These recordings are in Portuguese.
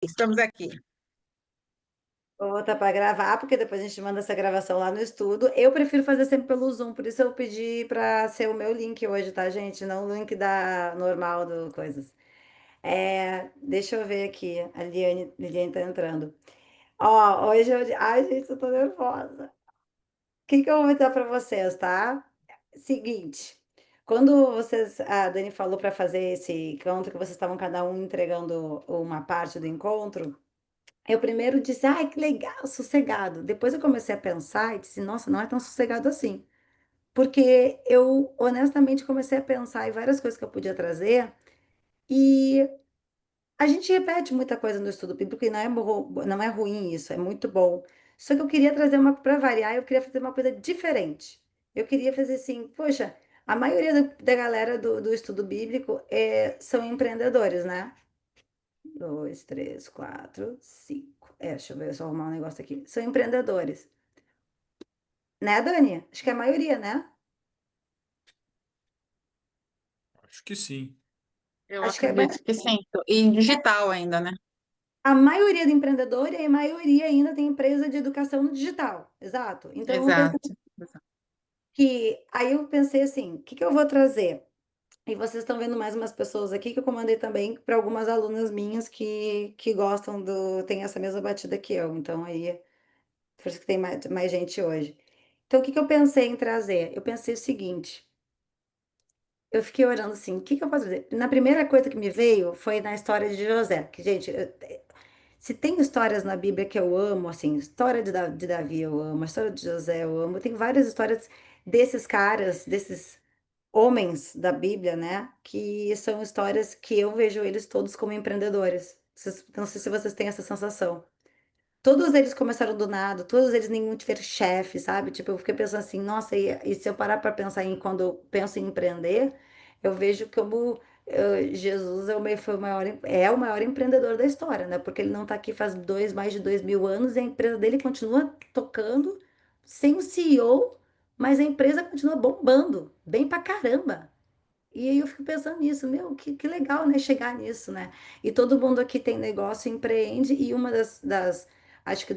Estamos aqui. Outra para gravar, porque depois a gente manda essa gravação lá no estudo. Eu prefiro fazer sempre pelo Zoom, por isso eu pedi para ser o meu link hoje, tá, gente? Não o link da normal do coisas. Deixa eu ver aqui. A Liliane tá entrando. Ó, hoje eu. Ai, gente, eu tô nervosa. O que que eu vou dizer para vocês, tá? Seguinte. Quando a Dani falou para fazer esse encontro, que vocês estavam cada um entregando uma parte do encontro. Eu primeiro disse, ai, que legal, sossegado. Depois eu comecei a pensar e disse, nossa, não é tão sossegado assim. Porque eu, honestamente, comecei a pensar em várias coisas que eu podia trazer e a gente repete muita coisa no estudo bíblico e não é ruim isso, é muito bom. Só que eu queria trazer uma, para variar, eu queria fazer uma coisa diferente. Eu queria fazer assim, poxa, a maioria da galera do estudo bíblico são empreendedores, né? Dois, três, quatro, cinco. Deixa eu ver, só arrumar um negócio aqui. São empreendedores. Né, Dani? Acho que é a maioria, né? Acho que sim. Eu Acho que acredito que sim. E em digital ainda, né? a maioria do empreendedor e a maioria ainda tem empresa de educação no digital. Exato. Então, eu pensei Exato. aí eu pensei assim, o que que eu vou trazer? E vocês estão vendo mais umas pessoas aqui que eu comandei também para algumas alunas minhas que gostam tem essa mesma batida que eu. Então, aí, por isso que tem mais gente hoje. Então, o que que eu pensei em trazer? Eu pensei o seguinte. Eu fiquei orando assim, o que que eu posso fazer? Na primeira coisa que me veio foi na história de José, que, gente, se tem histórias na Bíblia que eu amo, assim, história de Davi eu amo, a história de José eu amo, tem várias histórias desses caras, desses homens da Bíblia, né, que são histórias que eu vejo eles todos como empreendedores. Não sei se vocês têm essa sensação. Todos eles começaram do nada, todos eles nenhum tiveram chefe, sabe? Tipo, eu fiquei pensando assim, nossa, e se eu parar para pensar em quando eu penso em empreender, eu vejo como Jesus foi o maior empreendedor da história, né? Porque ele não tá aqui faz mais de 2000 anos e a empresa dele continua tocando sem o CEO, mas a empresa continua bombando, bem pra caramba. E aí eu fico pensando nisso, meu, que legal, né? Chegar nisso, né? E todo mundo aqui tem negócio, empreende, e uma acho que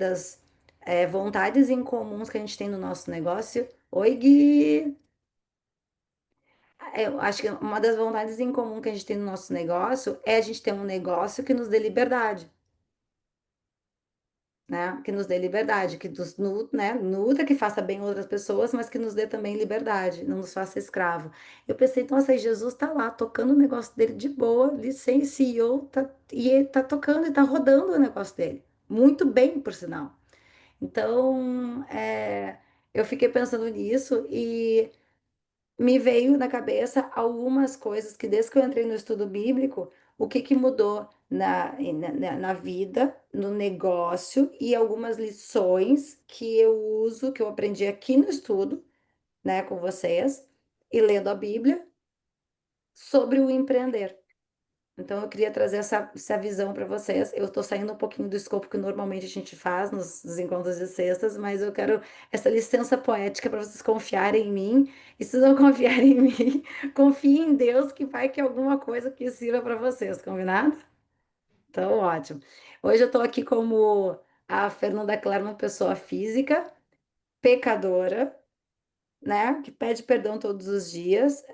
vontades em comuns que a gente tem no nosso negócio. Oi, Gui! Eu acho que uma das vontades em comum que a gente tem no nosso negócio é a gente ter um negócio que nos dê liberdade. Né? Que nos dê liberdade, né? Nutra, que faça bem outras pessoas, mas que nos dê também liberdade, não nos faça escravo. Eu pensei, nossa, aí Jesus tá lá tocando o negócio dele de boa, ali sem CEO, e ele tá tocando e tá rodando o negócio dele. Muito bem, por sinal. Então, eu fiquei pensando nisso e me veio na cabeça algumas coisas que desde que eu entrei no estudo bíblico, o que que mudou na vida, no negócio e algumas lições que eu uso, que eu aprendi aqui no estudo, né, com vocês, e lendo a Bíblia, sobre o empreender. Então, eu queria trazer essa visão para vocês. Eu estou saindo um pouquinho do escopo que normalmente a gente faz nos encontros de sextas, mas eu quero essa licença poética para vocês confiarem em mim. E se não confiarem em mim, confiem em Deus que vai que alguma coisa que sirva para vocês, combinado? Então, ótimo. Hoje eu estou aqui como a Fernanda Clara, uma pessoa física, pecadora, né? Que pede perdão todos os dias.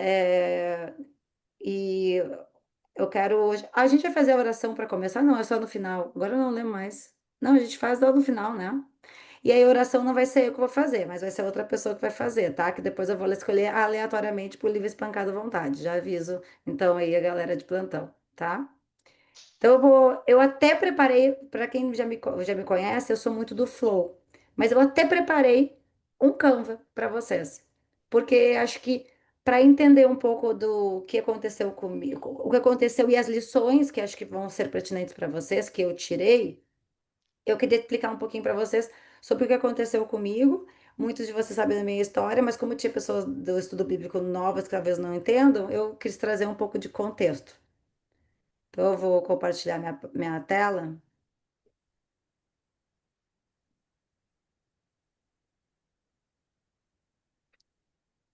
E eu quero hoje. A gente vai fazer a oração para começar? Não, é só no final. Agora eu não lembro mais. Não, a gente faz lá no final, né? E aí a oração não vai ser eu que vou fazer, mas vai ser outra pessoa que vai fazer, tá? Que depois eu vou escolher aleatoriamente por livre espancada à vontade. Já aviso. Então aí a galera de plantão, tá? Então eu até preparei, para quem já me conhece, eu sou muito do Flow, mas eu até preparei um Canva para vocês, porque acho que para entender um pouco do que aconteceu comigo, o que aconteceu e as lições que acho que vão ser pertinentes para vocês, que eu tirei, eu queria explicar um pouquinho para vocês sobre o que aconteceu comigo. Muitos de vocês sabem da minha história, mas como tinha pessoas do estudo bíblico novas que talvez não entendam, eu quis trazer um pouco de contexto. Então, eu vou compartilhar minha tela.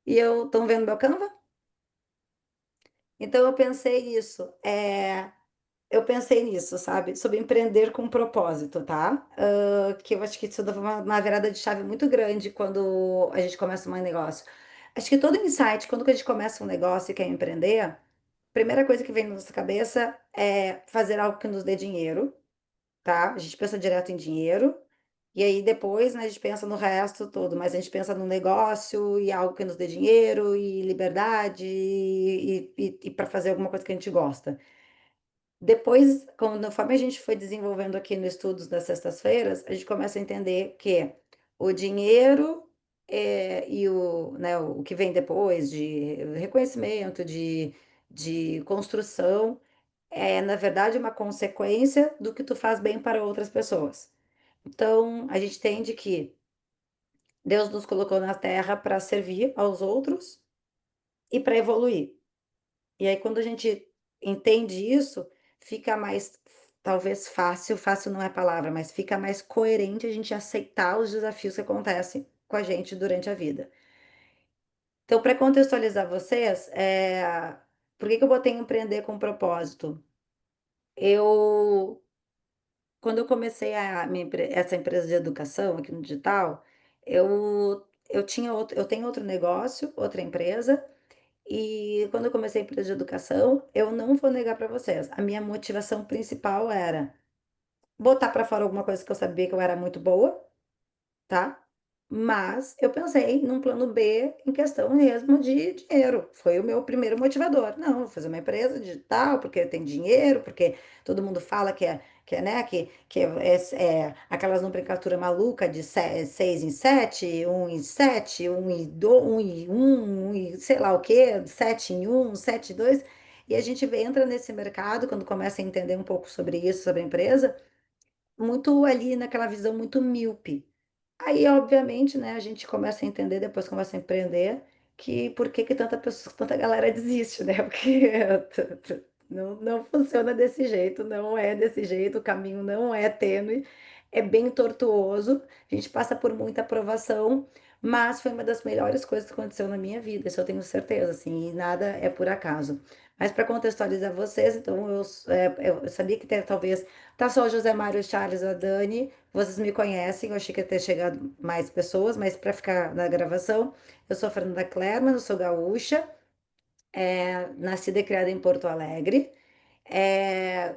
E eu, estão vendo meu Canva? Então eu pensei isso. eu pensei nisso, sabe? Sobre empreender com propósito, tá? Que eu acho que isso dá uma virada de chave muito grande quando a gente começa um negócio. Acho que todo insight, quando a gente começa um negócio e quer empreender, a primeira coisa que vem na nossa cabeça é fazer algo que nos dê dinheiro, tá? A gente pensa direto em dinheiro. E aí depois, né, a gente pensa no resto todo, mas a gente pensa no negócio e algo que nos dê dinheiro e liberdade e para fazer alguma coisa que a gente gosta. Depois, conforme a gente foi desenvolvendo aqui no estudos das sextas-feiras, a gente começa a entender que o dinheiro e né, o que vem depois de reconhecimento, de construção, é, na verdade, uma consequência do que tu faz bem para outras pessoas. Então, a gente entende que Deus nos colocou na Terra para servir aos outros e para evoluir. E aí, quando a gente entende isso, fica mais, talvez fácil, fácil não é a palavra, mas fica mais coerente a gente aceitar os desafios que acontecem com a gente durante a vida. Então, para contextualizar vocês, por que que eu botei empreender com propósito? Eu, quando eu comecei essa empresa de educação aqui no digital, eu tenho outro negócio, outra empresa. E quando eu comecei a empresa de educação, eu não vou negar para vocês, a minha motivação principal era botar para fora alguma coisa que eu sabia que eu era muito boa, tá? Mas eu pensei num plano B em questão mesmo de dinheiro. Foi o meu primeiro motivador. Não, vou fazer uma empresa digital porque tem dinheiro, porque todo mundo fala né, que é aquelas nomenclatura maluca de 6 em 7, 1 em 7, 1 em 1, sei lá o quê, 7 em 1, 7 em 2. E a gente entra nesse mercado, quando começa a entender um pouco sobre isso, sobre a empresa, muito ali naquela visão muito míope. Aí, obviamente, né, a gente começa a entender, depois começa a empreender, que por que que tanta pessoa, tanta galera desiste, né? Porque não funciona desse jeito, não é desse jeito, o caminho não é tênue, é bem tortuoso, a gente passa por muita aprovação, mas foi uma das melhores coisas que aconteceu na minha vida, isso eu tenho certeza, assim, e nada é por acaso. Mas para contextualizar vocês, então eu sabia que talvez tá só o José Mário, o Charles, a Dani. Vocês me conhecem, eu achei que ia ter chegado mais pessoas, mas para ficar na gravação, eu sou a Fernanda Klerman, eu sou gaúcha, nascida e criada em Porto Alegre. É,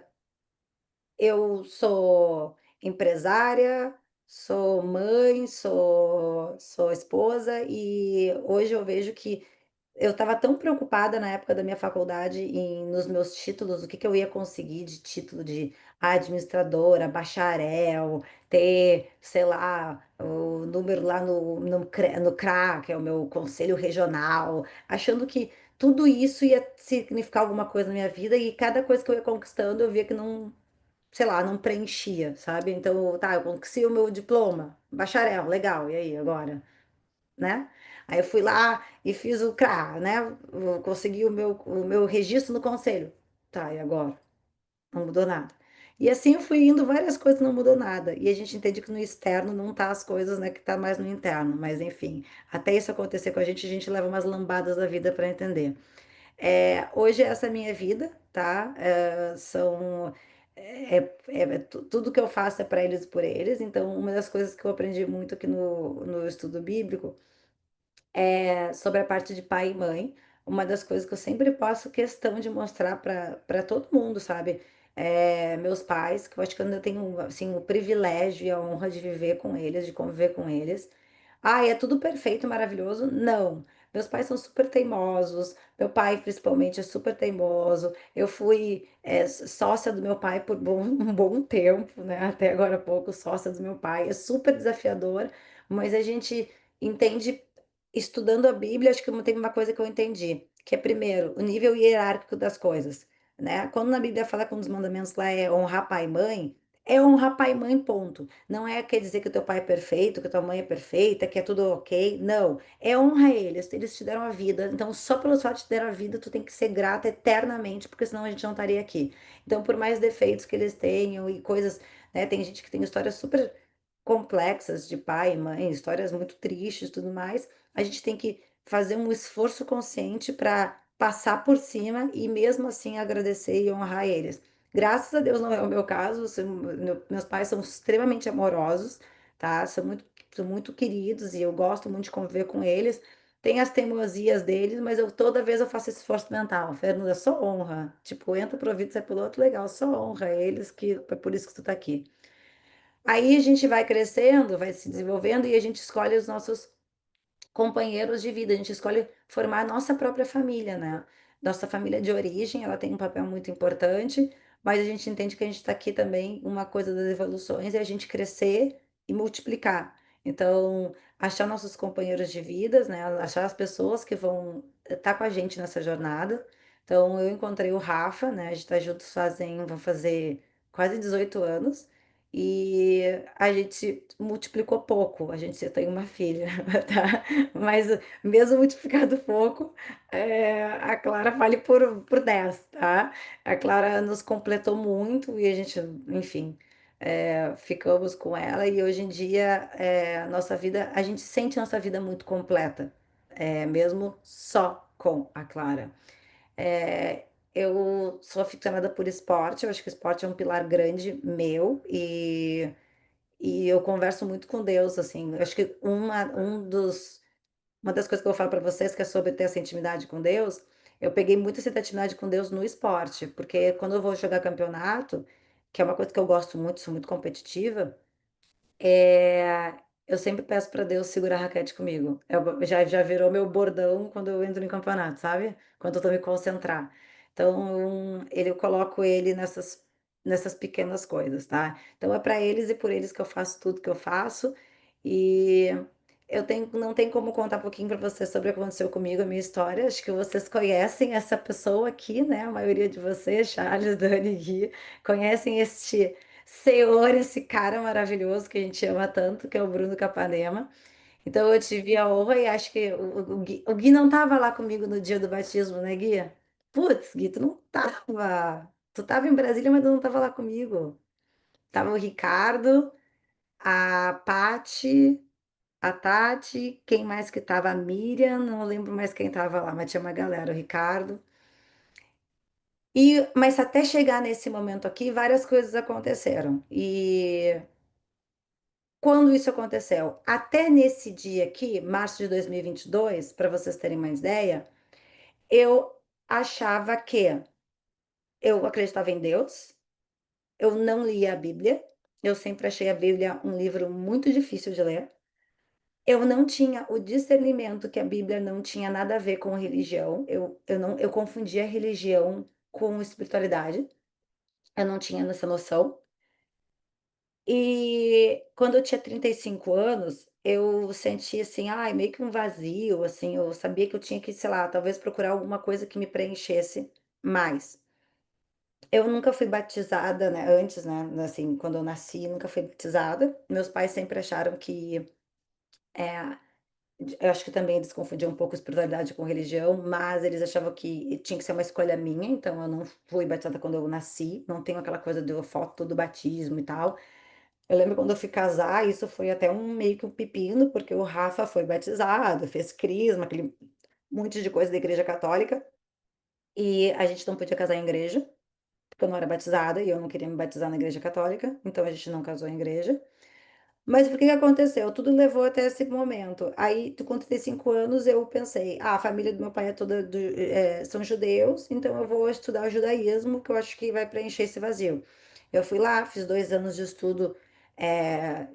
eu sou empresária, sou mãe, sou esposa e hoje eu vejo que eu estava tão preocupada na época da minha faculdade nos meus títulos, o que que eu ia conseguir de título de administradora, bacharel, ter, sei lá, o número lá no CRA, que é o meu conselho regional, achando que tudo isso ia significar alguma coisa na minha vida e cada coisa que eu ia conquistando eu via que não, sei lá, não preenchia, sabe? Então, tá, eu conquistei o meu diploma, bacharel, legal, e aí, agora? Né? Aí eu fui lá e fiz o CRA, né? Eu consegui o meu registro no conselho. Tá, e agora? Não mudou nada. E assim eu fui indo, várias coisas não mudou nada. E a gente entende que no externo não tá as coisas, né, que tá mais no interno. Mas enfim, até isso acontecer com a gente leva umas lambadas da vida para entender. Hoje essa é a minha vida, tá? Tudo que eu faço é para eles e por eles. Então, uma das coisas que eu aprendi muito aqui no estudo bíblico sobre a parte de pai e mãe, uma das coisas que eu sempre faço questão de mostrar para todo mundo, sabe? Meus pais, que eu acho que eu ainda tenho assim, o privilégio e a honra de viver com eles, de conviver com eles. Ah, é tudo perfeito, maravilhoso? Não. Meus pais são super teimosos, meu pai principalmente é super teimoso. Eu fui sócia do meu pai por um bom tempo, né? Até agora há pouco, sócia do meu pai. É super desafiador, mas a gente entende estudando a Bíblia, acho que tem uma coisa que eu entendi, que é primeiro, o nível hierárquico das coisas, né? Quando na Bíblia fala que um dos mandamentos lá é honrar pai e mãe, é honrar pai e mãe, ponto. Não é quer dizer que o teu pai é perfeito, que a tua mãe é perfeita, que é tudo ok. Não. É honra eles. Eles te deram a vida. Então, só pelo fato de te deram a vida, tu tem que ser grata eternamente, porque senão a gente não estaria aqui. Então, por mais defeitos que eles tenham e coisas, né? Tem gente que tem histórias super complexas de pai e mãe, histórias muito tristes e tudo mais. A gente tem que fazer um esforço consciente para passar por cima e mesmo assim agradecer e honrar eles. Graças a Deus não é o meu caso, meus pais são extremamente amorosos, tá? São muito queridos e eu gosto muito de conviver com eles. Tem as teimosias deles, mas eu toda vez eu faço esse esforço mental. Fernanda, só honra. Tipo, entra pro ouvido, sai pelo outro, legal, só honra eles, que é por isso que tu tá aqui. Aí a gente vai crescendo, vai se desenvolvendo e a gente escolhe os nossos companheiros de vida, a gente escolhe formar a nossa própria família, né? Nossa família de origem, ela tem um papel muito importante, mas a gente entende que a gente está aqui também, uma coisa das evoluções é a gente crescer e multiplicar. Então, achar nossos companheiros de vidas, né? Achar as pessoas que vão estar com a gente nessa jornada. Então, eu encontrei o Rafa, né? A gente está juntos vão fazer quase 18 anos. E a gente multiplicou pouco, a gente só tem uma filha, tá? Mas mesmo multiplicado pouco, a Clara vale por 10, tá? A Clara nos completou muito e a gente, enfim, ficamos com ela e hoje em dia a nossa vida, a gente sente nossa vida muito completa, mesmo só com a Clara. É, eu sou aficionada por esporte, eu acho que o esporte é um pilar grande meu e eu converso muito com Deus, assim. Eu acho que uma das coisas que eu falo para vocês que é sobre ter essa intimidade com Deus, eu peguei muito essa intimidade com Deus no esporte, porque quando eu vou jogar campeonato, que é uma coisa que eu gosto muito, sou muito competitiva, é, eu sempre peço para Deus segurar a raquete comigo. Já virou meu bordão quando eu entro em campeonato, sabe? Quando eu tô me concentrar. Então, eu coloco ele nessas pequenas coisas, tá? Então, é para eles e por eles que eu faço tudo que eu faço. E não tem como contar um pouquinho para vocês sobre o que aconteceu comigo, a minha história. Acho que vocês conhecem essa pessoa aqui, né? A maioria de vocês, Charles, Dani, Gui, conhecem este senhor, esse cara maravilhoso que a gente ama tanto, que é o Bruno Capanema. Então eu tive a honra e acho que o Gui não estava lá comigo no dia do batismo, né, Gui? Putz, Gui, tu não tava. Tu tava em Brasília, mas tu não tava lá comigo. Tava o Ricardo, a Pati, a Tati, quem mais que tava? A Miriam, não lembro mais quem tava lá, mas tinha uma galera, o Ricardo. Mas até chegar nesse momento aqui, várias coisas aconteceram. E quando isso aconteceu? Até nesse dia aqui, março de 2022, para vocês terem uma ideia, eu achava que eu acreditava em Deus, eu não lia a Bíblia, eu sempre achei a Bíblia um livro muito difícil de ler. Eu não tinha o discernimento que a Bíblia não tinha nada a ver com religião. Eu confundia religião com espiritualidade. Eu não tinha essa noção. E quando eu tinha 35 anos, eu senti assim, ai, meio que um vazio, assim, eu sabia que eu tinha que, sei lá, talvez procurar alguma coisa que me preenchesse mais. Eu nunca fui batizada, né, antes, né, assim, quando eu nasci, nunca fui batizada. Meus pais sempre acharam que, é, eu acho que também eles confundiam um pouco espiritualidade com religião, mas eles achavam que tinha que ser uma escolha minha, então eu não fui batizada quando eu nasci, não tenho aquela coisa do foto do batismo e tal. Eu lembro quando eu fui casar, isso foi até meio que um pepino, porque o Rafa foi batizado, fez crisma, aquele monte de coisa da igreja católica, e a gente não podia casar em igreja, porque eu não era batizada e eu não queria me batizar na igreja católica, então a gente não casou em igreja. Mas por que que aconteceu? Tudo levou até esse momento. Aí, com 35 anos, eu pensei, a família do meu pai é toda são judeus, então eu vou estudar o judaísmo, que eu acho que vai preencher esse vazio. Eu fui lá, fiz 2 anos de estudo,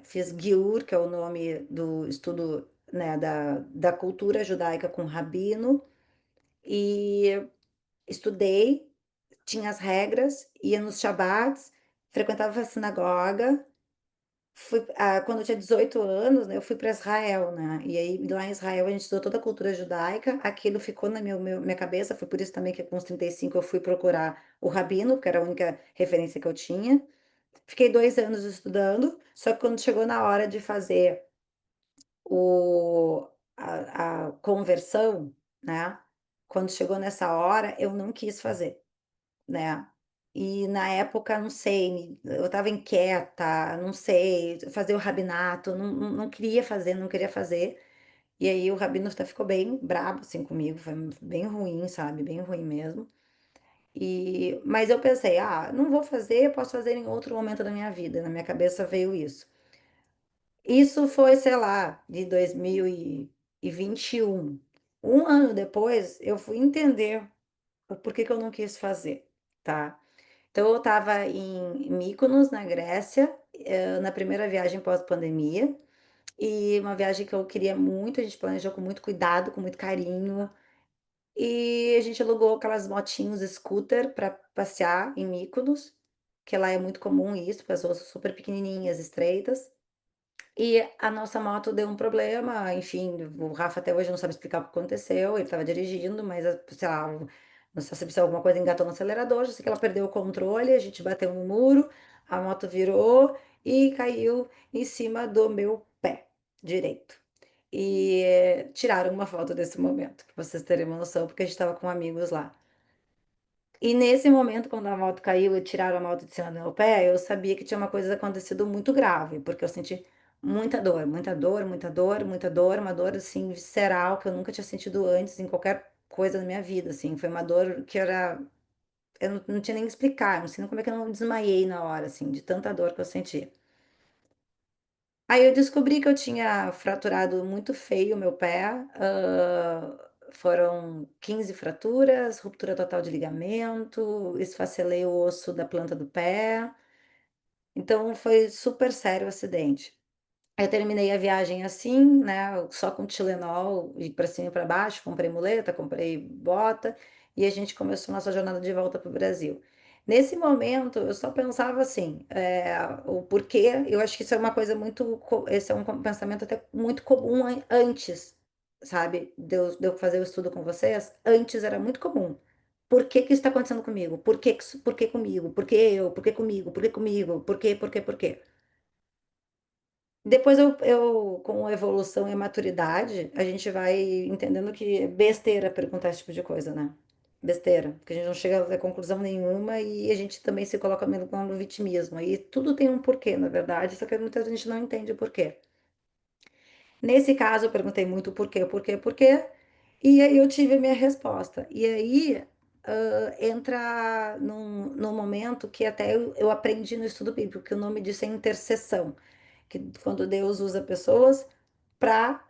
fiz Giur, que é o nome do estudo, né, da cultura judaica com rabino, e estudei, tinha as regras, ia nos Shabats, frequentava a sinagoga. Quando eu tinha 18 anos, né, eu fui para Israel, né? E aí lá em Israel a gente estudou toda a cultura judaica, aquilo ficou na minha cabeça, foi por isso também que com os 35 eu fui procurar o rabino, que era a única referência que eu tinha. Fiquei 2 anos estudando, só que quando chegou na hora de fazer o, a conversão, né? Quando chegou nessa hora, eu não quis fazer, né. E na época, não sei, eu estava inquieta, não sei, fazer o rabinato, não queria fazer, não queria fazer. E aí o rabino até ficou bem brabo, assim, comigo, foi bem ruim, sabe, bem ruim mesmo. Mas eu pensei, não vou fazer, eu posso fazer em outro momento da minha vida. Na minha cabeça veio isso. Isso foi, sei lá, de 2021. Um ano depois, eu fui entender o porquê que eu não quis fazer, tá? Então, eu estava em Mykonos, na Grécia, na primeira viagem pós-pandemia, e uma viagem que eu queria muito, a gente planejou com muito cuidado, com muito carinho, e a gente alugou aquelas motinhos scooter para passear em Mykonos, que lá é muito comum isso, porque as ruas são super pequenininhas, estreitas. E a nossa moto deu um problema, enfim, o Rafa até hoje não sabe explicar o que aconteceu, ele estava dirigindo, mas, sei lá, não sei se alguma coisa engatou no acelerador, já sei que ela perdeu o controle, a gente bateu no muro, a moto virou e caiu em cima do meu pé direito. E tiraram uma foto desse momento, para vocês terem uma noção, porque a gente estava com amigos lá. E nesse momento, quando a moto caiu e tiraram a moto de cima do meu pé, eu sabia que tinha uma coisa acontecido muito grave, porque eu senti muita dor, muita dor, muita dor, muita dor, uma dor assim visceral que eu nunca tinha sentido antes em qualquer coisa na minha vida, assim, foi uma dor que era, eu não tinha nem que explicar, não sei nem como é que eu não desmaiei na hora, assim, de tanta dor que eu senti. Aí eu descobri que eu tinha fraturado muito feio o meu pé, foram 15 fraturas, ruptura total de ligamento, esfacelei o osso da planta do pé, então foi super sério o acidente. Eu terminei a viagem assim, né, só com Tilenol e para cima e para baixo, comprei muleta, comprei bota e a gente começou nossa jornada de volta para o Brasil. Nesse momento, eu só pensava assim, o porquê, eu acho que isso é uma coisa muito, esse é um pensamento até muito comum antes, sabe, de eu fazer o estudo com vocês, antes era muito comum. Por que que isso está acontecendo comigo? Por que comigo? Por que eu? Por que comigo? Por que comigo? Por quê? Depois com a evolução e a maturidade, a gente vai entendendo que é besteira perguntar esse tipo de coisa, né? Besteira, porque a gente não chega a conclusão nenhuma e a gente também se coloca meio no vitimismo. Aí tudo tem um porquê, na verdade, só que muita gente não entende o porquê. Nesse caso, eu perguntei muito por quê, e aí eu tive a minha resposta. E aí entra num momento que até eu aprendi no estudo bíblico, que o nome disso é intercessão, que quando Deus usa pessoas para,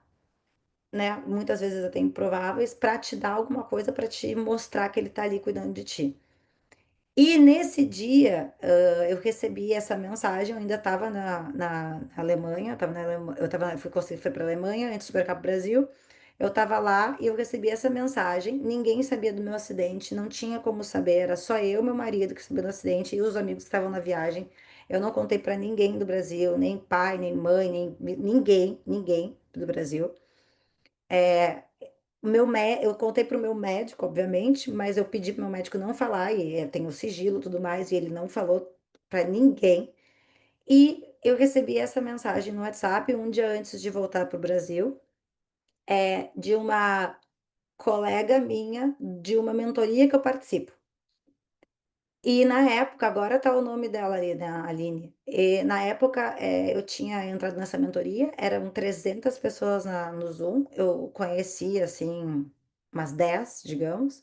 né, muitas vezes até improváveis, para te dar alguma coisa, para te mostrar que Ele está ali cuidando de ti. E nesse dia, eu recebi essa mensagem, eu ainda estava na Alemanha, estava na Alemanha, fui para a Alemanha antes de ir para o Brasil. Eu estava lá e eu recebi essa mensagem. Ninguém sabia do meu acidente, não tinha como saber, era só eu, meu marido que sabia do acidente e os amigos que estavam na viagem. Eu não contei para ninguém do Brasil, nem pai, nem mãe, nem ninguém do Brasil. Eu contei para o meu médico, obviamente, mas eu pedi para o meu médico não falar, e tem o sigilo e tudo mais, e ele não falou para ninguém. E eu recebi essa mensagem no WhatsApp um dia antes de voltar para o Brasil, de uma colega minha, de uma mentoria que eu participo. E na época, agora tá o nome dela ali, né, a Aline. E na época, eu tinha entrado nessa mentoria, eram 300 pessoas no Zoom, eu conheci, assim, umas 10, digamos.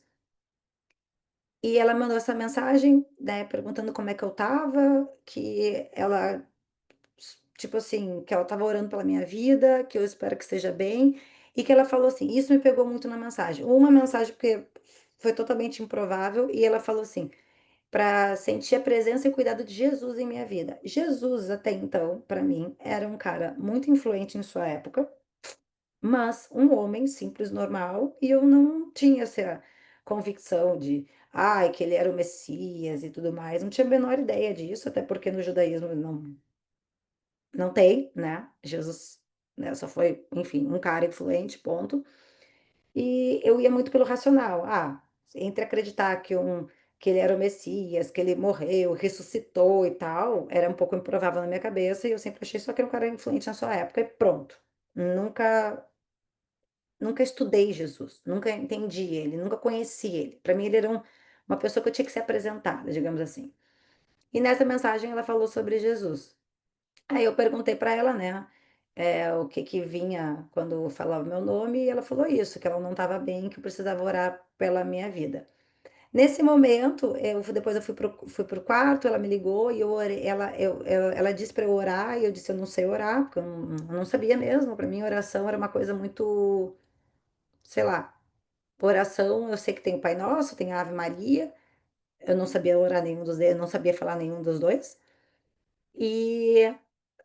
E ela mandou essa mensagem, né, perguntando como é que eu estava, que ela, tipo assim, que ela estava orando pela minha vida, que eu espero que esteja bem, e que ela falou assim, isso me pegou muito na mensagem. Uma mensagem porque foi totalmente improvável, e ela falou assim, para sentir a presença e cuidado de Jesus em minha vida. Jesus, até então, para mim, era um cara muito influente em sua época, mas um homem simples, normal, e eu não tinha essa convicção de, ai, que ele era o Messias e tudo mais. Não tinha a menor ideia disso, até porque no judaísmo não tem, né? Jesus, né, só foi, enfim, um cara influente, ponto. E eu ia muito pelo racional. Entre acreditar que ele era o Messias, que ele morreu, ressuscitou e tal, era um pouco improvável na minha cabeça, e eu sempre achei só que era um cara influente na sua época e pronto. Nunca estudei Jesus, nunca entendi ele, nunca conheci ele. Para mim, ele era uma pessoa que eu tinha que ser apresentada, digamos assim. E nessa mensagem ela falou sobre Jesus. Aí eu perguntei para ela, né, o que que vinha quando falava meu nome, e ela falou isso, que ela não estava bem, que eu precisava orar pela minha vida. Nesse momento, depois eu fui pro quarto, ela me ligou e ela disse para eu orar e eu disse eu não sei orar, porque eu não sabia mesmo. Para mim, oração era uma coisa muito, sei lá, oração, eu sei que tem o Pai Nosso, tem a Ave Maria, eu não sabia orar nenhum dos dois, eu não sabia falar nenhum dos dois. E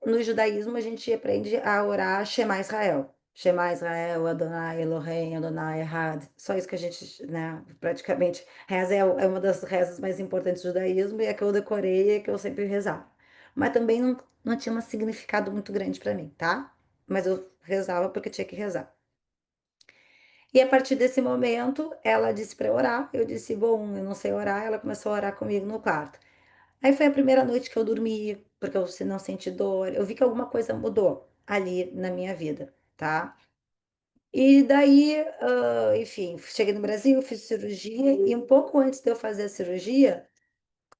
no judaísmo a gente aprende a orar Shema Israel. Shema Israel, Adonai Elohim, Adonai Echad. Só isso que a gente, né, praticamente reza é uma das rezas mais importantes do judaísmo e é que eu decorei e é que eu sempre rezava. Mas também não tinha um significado muito grande para mim, tá? Mas eu rezava porque tinha que rezar. E a partir desse momento, ela disse para orar. Eu disse, bom, eu não sei orar. Ela começou a orar comigo no quarto. Aí foi a primeira noite que eu dormi, porque eu não senti dor. Eu vi que alguma coisa mudou ali na minha vida, tá? E daí, enfim, cheguei no Brasil, fiz cirurgia, e um pouco antes de eu fazer a cirurgia,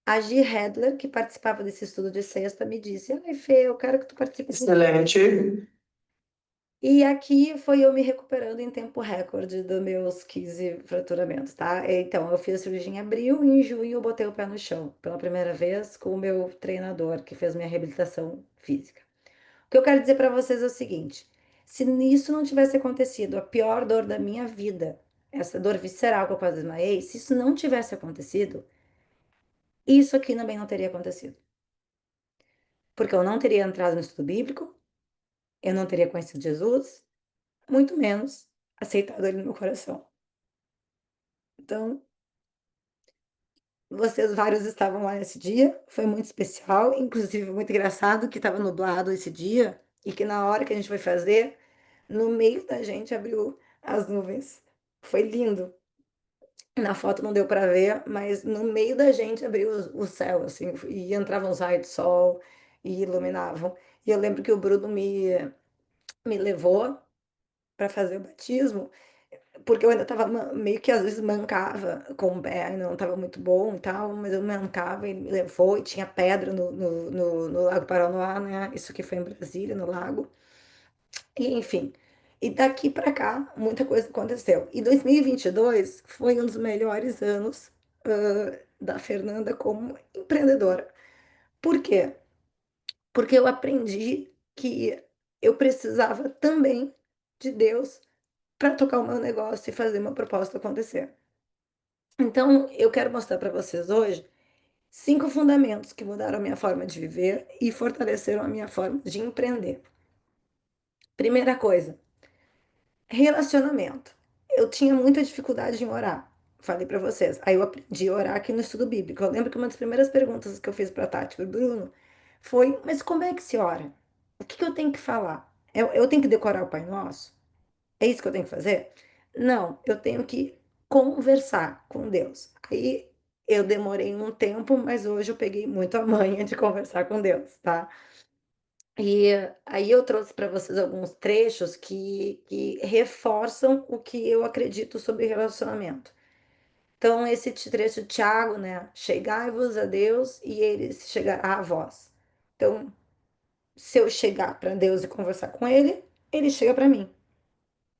a Gi Hedler, que participava desse estudo de sexta, me disse: Ai, Fê, eu quero que tu participe. Excelente. E aqui foi eu me recuperando em tempo recorde dos meus 15 fraturamentos, tá? Então, eu fiz a cirurgia em abril e em junho eu botei o pé no chão pela primeira vez com o meu treinador que fez minha reabilitação física. O que eu quero dizer para vocês é o seguinte: se isso não tivesse acontecido, a pior dor da minha vida, essa dor visceral que eu quase desmaiei, se isso não tivesse acontecido, isso aqui também não teria acontecido. Porque eu não teria entrado no estudo bíblico, eu não teria conhecido Jesus, muito menos aceitado ele no meu coração. Então, vocês vários estavam lá nesse dia, foi muito especial, inclusive muito engraçado que estava nublado esse dia e que na hora que a gente foi fazer, no meio da gente abriu as nuvens. Foi lindo. Na foto não deu para ver, mas no meio da gente abriu o céu, assim, e entravam os raios de sol e iluminavam. E eu lembro que o Bruno me levou para fazer o batismo porque eu ainda estava meio que às vezes mancava com o pé, ainda não estava muito bom e tal, mas eu mancava e me levou e tinha pedra no Lago Paranoá, né? Isso aqui foi em Brasília, no lago. E enfim, e daqui para cá muita coisa aconteceu. E 2022 foi um dos melhores anos da Fernanda como empreendedora. Por quê? Porque eu aprendi que eu precisava também de Deus para tocar o meu negócio e fazer meu propósito acontecer. Então, eu quero mostrar para vocês hoje 5 fundamentos que mudaram a minha forma de viver e fortaleceram a minha forma de empreender. Primeira coisa, relacionamento. Eu tinha muita dificuldade em orar. Falei para vocês. Aí eu aprendi a orar aqui no estudo bíblico. Eu lembro que uma das primeiras perguntas que eu fiz para a Tati e para o Bruno foi: mas como é que se ora? O que que eu tenho que falar? Eu tenho que decorar o Pai Nosso? É isso que eu tenho que fazer? Não, eu tenho que conversar com Deus. Aí eu demorei um tempo, mas hoje eu peguei muito a manha de conversar com Deus, tá? E aí eu trouxe para vocês alguns trechos que reforçam o que eu acredito sobre relacionamento. Então, esse trecho de Tiago, né? Chegai-vos a Deus e ele se chegará a vós. Então, se eu chegar para Deus e conversar com ele, ele chega para mim.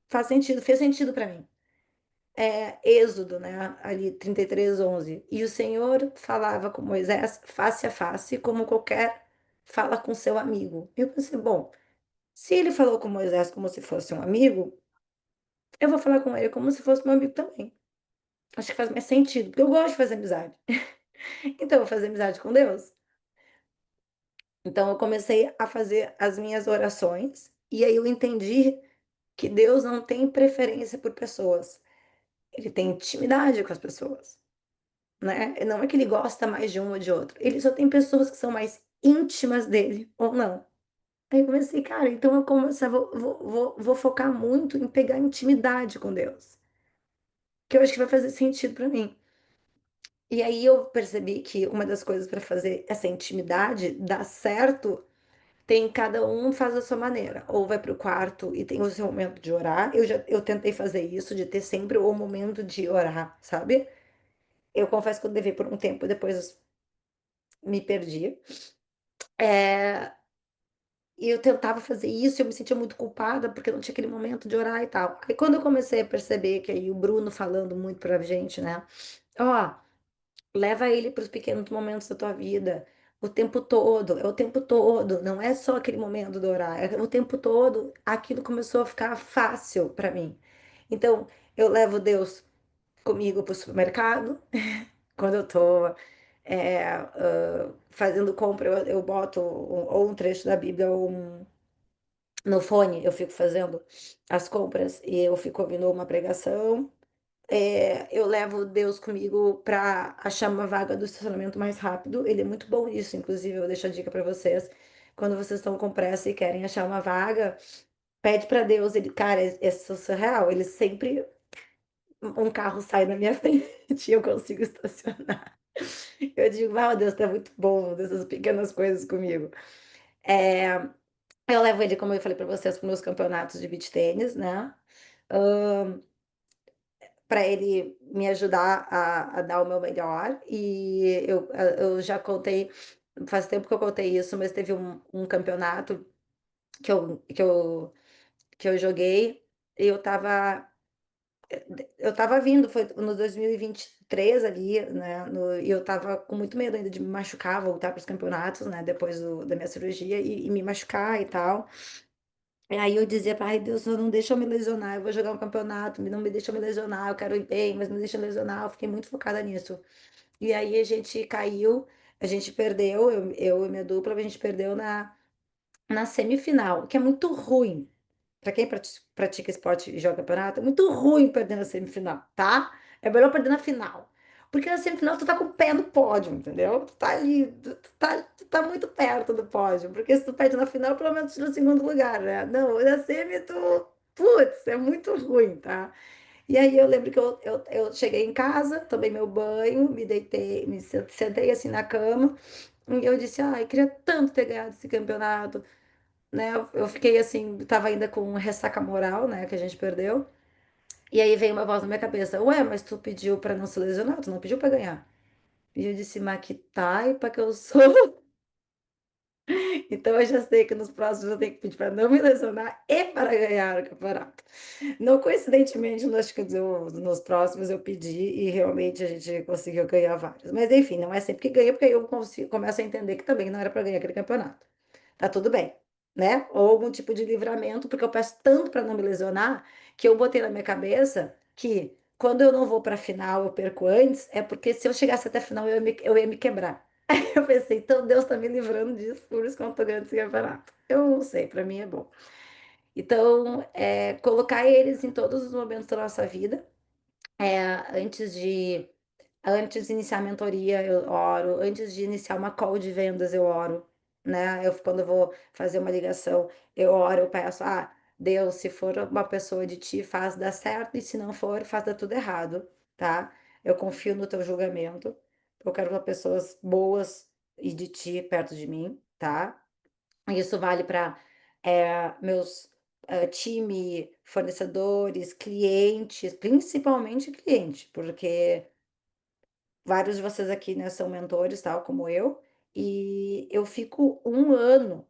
Faz sentido, fez sentido para mim. Êxodo, né? Ali 33:11. E o Senhor falava com Moisés face a face, como qualquer fala com seu amigo. Eu pensei, bom, se ele falou com Moisés como se fosse um amigo, eu vou falar com ele como se fosse meu amigo também. Acho que faz mais sentido, porque eu gosto de fazer amizade. Então, eu vou fazer amizade com Deus. Então, eu comecei a fazer as minhas orações, e aí eu entendi que Deus não tem preferência por pessoas, ele tem intimidade com as pessoas. Né? Não é que ele gosta mais de um ou de outro. Ele só tem pessoas que são mais íntimas dele ou não. Aí eu comecei, cara, então eu comecei, vou focar muito em pegar intimidade com Deus, que eu acho que vai fazer sentido para mim. E aí eu percebi que uma das coisas para fazer essa intimidade dar certo tem cada um faz a sua maneira, ou vai para o quarto e tem o seu momento de orar. Eu tentei fazer isso de ter sempre o momento de orar, sabe? Eu confesso que eu levei por um tempo, depois me perdi. É, e eu tentava fazer isso, e eu me sentia muito culpada porque não tinha aquele momento de orar e tal. Aí quando eu comecei a perceber que aí o Bruno falando muito pra gente, né? Ó, leva ele para os pequenos momentos da tua vida. O tempo todo, é o tempo todo, não é só aquele momento do orar, é o tempo todo. Aquilo começou a ficar fácil para mim. Então, eu levo Deus comigo para o supermercado, quando eu tô fazendo compra, eu boto ou um trecho da Bíblia ou no fone, eu fico fazendo as compras e eu fico ouvindo uma pregação. Eu levo Deus comigo para achar uma vaga do estacionamento mais rápido. Ele é muito bom nisso, inclusive, eu deixo a dica para vocês. Quando vocês estão com pressa e querem achar uma vaga, pede para Deus. Ele, cara, é surreal. Ele sempre um carro sai na minha frente e eu consigo estacionar. Eu digo, meu Deus, tá muito bom dessas pequenas coisas comigo. É, eu levo ele, como eu falei para vocês, para meus campeonatos de beach tênis, né? Para ele me ajudar a dar o meu melhor. E eu já contei, faz tempo que eu contei isso, mas teve um campeonato que eu joguei e eu tava vindo, foi no 2023 ali, né? E eu tava com muito medo ainda de me machucar, voltar para os campeonatos, né? Depois da minha cirurgia e me machucar e tal. E aí eu dizia, ai Deus, não deixa eu me lesionar, eu vou jogar um campeonato, não me deixa eu me lesionar, eu quero ir bem, mas não deixa eu lesionar, eu fiquei muito focada nisso. E aí a gente caiu, a gente perdeu, eu e minha dupla, a gente perdeu na semifinal, que é muito ruim. Pra quem pratica esporte e joga campeonato, é muito ruim perder na semifinal, tá? É melhor perder na final. Porque na semifinal tu tá com o pé no pódio, entendeu? Tu tá ali, tu tá muito perto do pódio. Porque se tu perde na final, pelo menos tira o segundo lugar, né? Não, na semi tu. Putz, é muito ruim, tá? E aí eu lembro que eu cheguei em casa, tomei meu banho, me deitei, sentei assim na cama, e eu disse, ai, queria tanto ter ganhado esse campeonato, né? Eu fiquei assim, tava ainda com ressaca moral, né, que a gente perdeu. E aí veio uma voz na minha cabeça, ué, mas tu pediu pra não se lesionar, tu não pediu pra ganhar. E eu disse, mas que taipa que eu sou. Então eu já sei que nos próximos eu tenho que pedir pra não me lesionar e para ganhar o campeonato. Não coincidentemente, acho que nos próximos eu pedi e realmente a gente conseguiu ganhar vários. Mas enfim, não é sempre que ganha, porque aí eu começo a entender que também não era para ganhar aquele campeonato. Tá tudo bem, né? Ou algum tipo de livramento, porque eu peço tanto para não me lesionar que eu botei na minha cabeça que quando eu não vou para a final, eu perco antes, é porque se eu chegasse até a final, eu ia me quebrar. Aí eu pensei, então Deus tá me livrando disso, por isso que eu não tô ganhando esse campeonato. Eu não sei, para mim é bom. Então, colocar eles em todos os momentos da nossa vida, antes de iniciar a mentoria, eu oro. Antes de iniciar uma call de vendas, eu oro, né? Quando eu vou fazer uma ligação, eu oro, eu peço, Deus, se for uma pessoa de ti, faz dar certo, e se não for, faz dar tudo errado, tá? Eu confio no teu julgamento. Eu quero pessoas boas e de ti perto de mim, tá? Isso vale para meus time, fornecedores, clientes, principalmente cliente, porque vários de vocês aqui, né, são mentores, tal, como eu, e eu fico um ano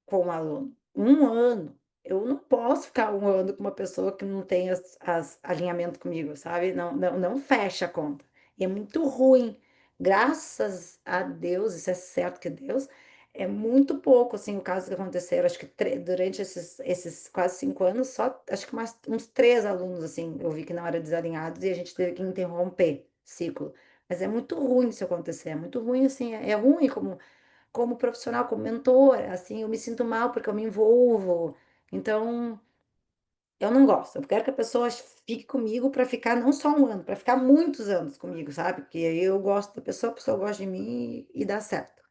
com um aluno. Um ano. Eu não posso ficar um ano com uma pessoa que não tem as alinhamento comigo, sabe? Não, não, não fecha a conta. E é muito ruim. Graças a Deus, isso é certo que é Deus, é muito pouco, assim, o caso que aconteceram. Acho que durante esses quase 5 anos, só acho que uns 3 alunos, assim, eu vi que não eram desalinhados e a gente teve que interromper ciclo. Mas é muito ruim isso acontecer, é muito ruim, assim, é ruim como profissional, como mentora, assim, eu me sinto mal porque eu me envolvo. Então, eu não gosto. Eu quero que a pessoa fique comigo para ficar não só um ano, para ficar muitos anos comigo, sabe? Porque eu gosto da pessoa, a pessoa gosta de mim e dá certo.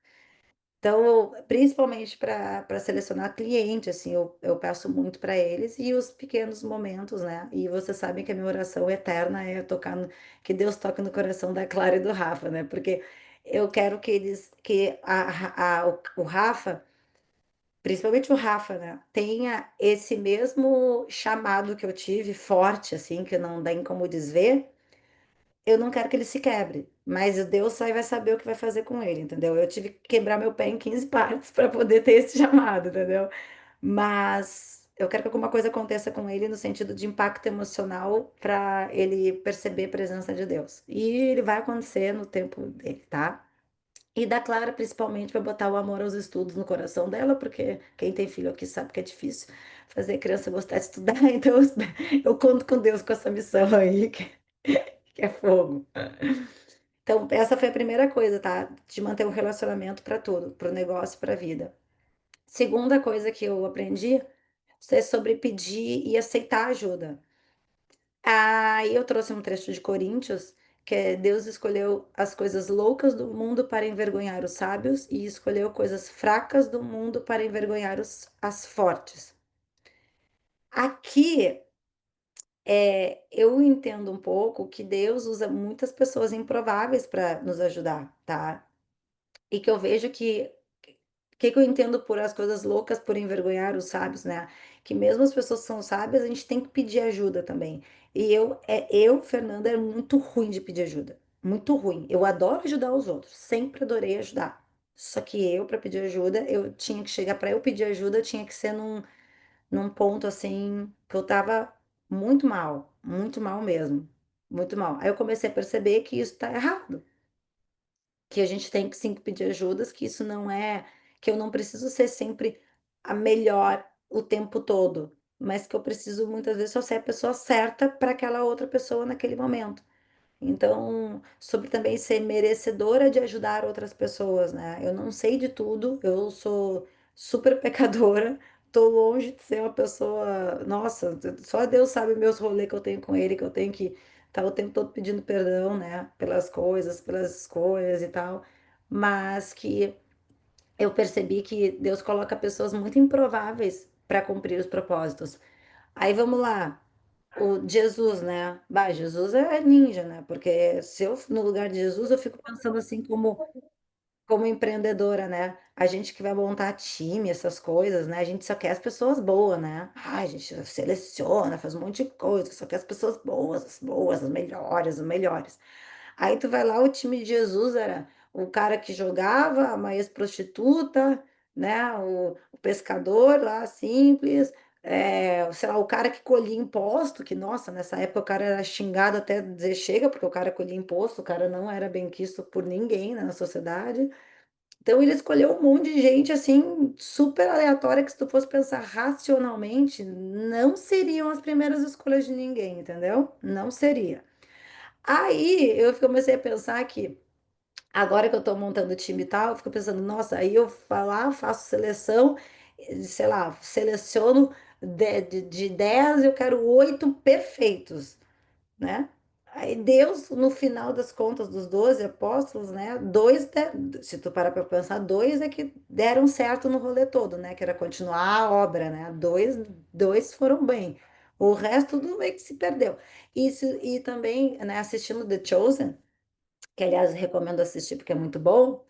Então, principalmente para selecionar cliente, assim, eu peço muito para eles e os pequenos momentos, né? E vocês sabem que a minha oração eterna é tocar que Deus toque no coração da Clara e do Rafa, né? Porque eu quero que o Rafa, principalmente o Rafa, né, tenha esse mesmo chamado que eu tive, forte, assim, que não dá como desver. Eu não quero que ele se quebre, mas Deus só vai saber o que vai fazer com ele, entendeu? Eu tive que quebrar meu pé em 15 partes para poder ter esse chamado, entendeu? Mas eu quero que alguma coisa aconteça com ele no sentido de impacto emocional para ele perceber a presença de Deus. E ele vai acontecer no tempo dele, tá? E da Clara, principalmente, vai botar o amor aos estudos no coração dela, porque quem tem filho aqui sabe que é difícil fazer a criança gostar de estudar. Então, eu conto com Deus com essa missão aí, que é fogo. Então, essa foi a primeira coisa, tá? De manter um relacionamento para tudo, para o negócio, para a vida. Segunda coisa que eu aprendi é sobre pedir e aceitar ajuda. Aí eu trouxe um trecho de Coríntios, que é Deus escolheu as coisas loucas do mundo para envergonhar os sábios e escolheu coisas fracas do mundo para envergonhar as fortes. Aqui eu entendo um pouco que Deus usa muitas pessoas improváveis para nos ajudar, tá? E que eu vejo que que eu entendo por as coisas loucas por envergonhar os sábios, né? Que mesmo as pessoas que são sábias, a gente tem que pedir ajuda também. E Fernanda, é muito ruim de pedir ajuda. Muito ruim. Eu adoro ajudar os outros, sempre adorei ajudar. Só que eu, para pedir ajuda, eu tinha que chegar para eu pedir ajuda, tinha que ser num ponto assim que eu tava muito mal mesmo. Muito mal. Aí eu comecei a perceber que isso tá errado, que a gente tem que sim pedir ajudas, que isso não é, que eu não preciso ser sempre a melhor o tempo todo, mas que eu preciso muitas vezes só ser a pessoa certa para aquela outra pessoa naquele momento. Então, sobre também ser merecedora de ajudar outras pessoas, né? Eu não sei de tudo, eu sou super pecadora, tô longe de ser uma pessoa, nossa, só Deus sabe meus rolês que eu tenho com ele, que eu tenho que estar o tempo todo pedindo perdão, né? Pelas coisas, pelas escolhas e tal, mas que eu percebi que Deus coloca pessoas muito improváveis para cumprir os propósitos. Aí vamos lá. O Jesus, né? Bah, Jesus é ninja, né? Porque se eu no lugar de Jesus, eu fico pensando assim como empreendedora, né? A gente que vai montar time, essas coisas, né? A gente só quer as pessoas boas, né? Ah, a gente seleciona, faz um monte de coisa, só quer as pessoas boas, as boas, as melhores, os melhores. Aí tu vai lá, o time de Jesus era o cara que jogava, uma ex-prostituta, né? O pescador lá, simples, sei lá, o cara que colhia imposto, que, nossa, nessa época o cara era xingado até dizer chega, porque o cara colhia imposto, o cara não era bem quisto por ninguém, né, na sociedade. Então ele escolheu um monte de gente, assim, super aleatória, que se tu fosse pensar racionalmente, não seriam as primeiras escolhas de ninguém, entendeu? Não seria. Aí eu comecei a pensar que agora que eu tô montando o time e tal, eu fico pensando, nossa, aí eu falar, faço seleção, sei lá, seleciono de 10, eu quero 8 perfeitos, né? Aí Deus, no final das contas, dos 12 apóstolos, né? Se tu parar para pensar, dois é que deram certo no rolê todo, né? Que era continuar a obra, né? Dois foram bem. O resto tudo meio que se perdeu. E também, né, assistindo The Chosen, que aliás recomendo assistir porque é muito bom,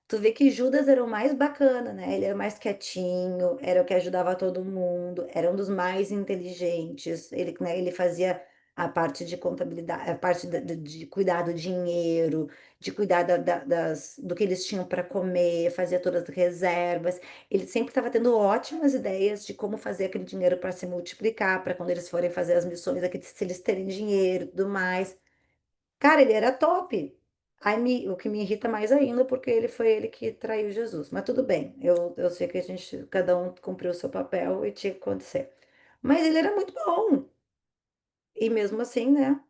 tu vê que Judas era o mais bacana, né? Ele era mais quietinho, era o que ajudava todo mundo, era um dos mais inteligentes. Ele, né, ele fazia a parte de contabilidade, a parte de cuidar do dinheiro, de cuidar do que eles tinham para comer, fazia todas as reservas. Ele sempre estava tendo ótimas ideias de como fazer aquele dinheiro para se multiplicar, para quando eles forem fazer as missões, aqui, se eles terem dinheiro e tudo mais. Cara, ele era top. O que me irrita mais ainda, porque ele foi ele que traiu Jesus. Mas tudo bem, eu sei que a gente, cada um cumpriu o seu papel e tinha que acontecer. Mas ele era muito bom. E mesmo assim, né,